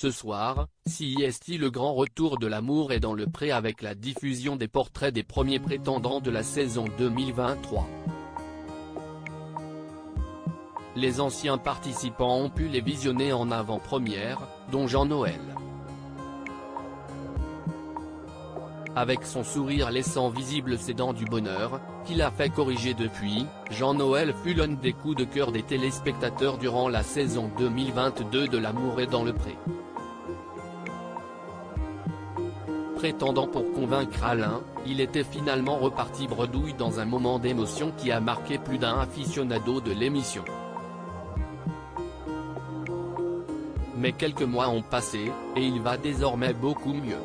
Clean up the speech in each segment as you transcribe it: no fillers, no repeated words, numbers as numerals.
Ce soir, CIST le grand retour de l'amour est dans le pré avec la diffusion des portraits des premiers prétendants de la saison 2023. Les anciens participants ont pu les visionner en avant-première, dont Jean-Noël. Avec son sourire laissant visible ses dents du bonheur, qu'il a fait corriger depuis, Jean-Noël fut l'un des coups de cœur des téléspectateurs durant la saison 2022 de L'amour est dans le pré. Prétendant pour convaincre Alain, il était finalement reparti bredouille dans un moment d'émotion qui a marqué plus d'un aficionado de l'émission. Mais quelques mois ont passé, et il va désormais beaucoup mieux.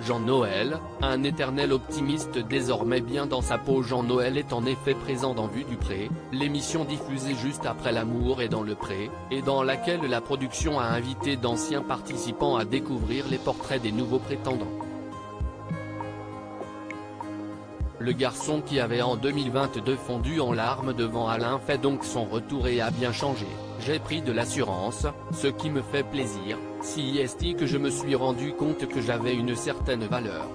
Jean-Noël, un éternel optimiste désormais bien dans sa peau. Jean-Noël est en effet présent dans Vue du Pré, l'émission diffusée juste après L'amour est dans le pré, et dans laquelle la production a invité d'anciens participants à découvrir les portraits des nouveaux prétendants. Le garçon qui avait en 2022 fondu en larmes devant Alain fait donc son retour et a bien changé. J'ai pris de l'assurance, ce qui me fait plaisir, CIST que je me suis rendu compte que j'avais une certaine valeur.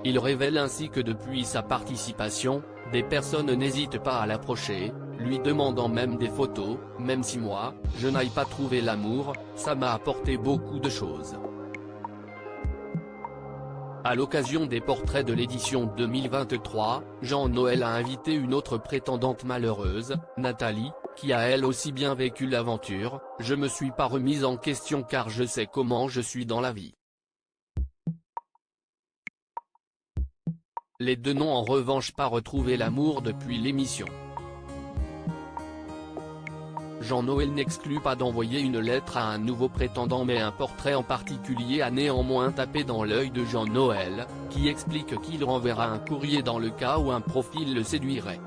Il révèle ainsi que depuis sa participation, des personnes n'hésitent pas à l'approcher, lui demandant même des photos, même si moi, je n'aille pas trouver l'amour, ça m'a apporté beaucoup de choses. À l'occasion des portraits de l'édition 2023, Jean-Noël a invité une autre prétendante malheureuse, Nathalie, qui a elle aussi bien vécu l'aventure. Je me suis pas remise en question car je sais comment je suis dans la vie. Les deux n'ont en revanche pas retrouvé l'amour depuis l'émission. Jean-Noël n'exclut pas d'envoyer une lettre à un nouveau prétendant, mais un portrait en particulier a néanmoins tapé dans l'œil de Jean-Noël, qui explique qu'il renverra un courrier dans le cas où un profil le séduirait.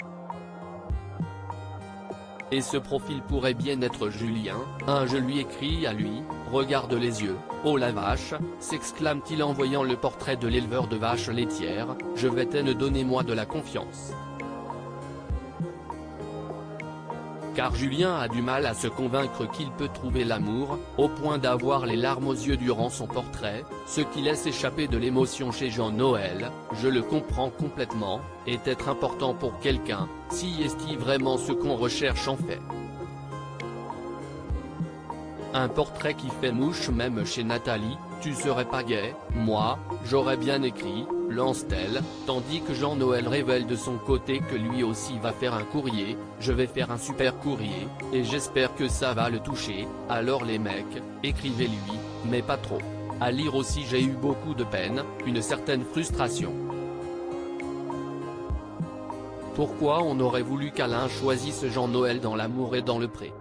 Et ce profil pourrait bien être Julien, je lui écris à lui, regarde les yeux, oh la vache, s'exclame-t-il en voyant le portrait de l'éleveur de vaches laitières, je vais te donnez-moi de la confiance. Car Julien a du mal à se convaincre qu'il peut trouver l'amour, au point d'avoir les larmes aux yeux durant son portrait, ce qui laisse échapper de l'émotion chez Jean-Noël. Je le comprends complètement, est être important pour quelqu'un, si est-il vraiment ce qu'on recherche en fait. Un portrait qui fait mouche même chez Nathalie, tu serais pas gay, moi, j'aurais bien écrit, lance-t-elle, tandis que Jean-Noël révèle de son côté que lui aussi va faire un courrier, je vais faire un super courrier, et j'espère que ça va le toucher, alors les mecs, écrivez-lui, mais pas trop. À lire aussi j'ai eu beaucoup de peine, une certaine frustration. Pourquoi on aurait voulu qu'Alain choisisse Jean-Noël dans L'amour est dans le pré ?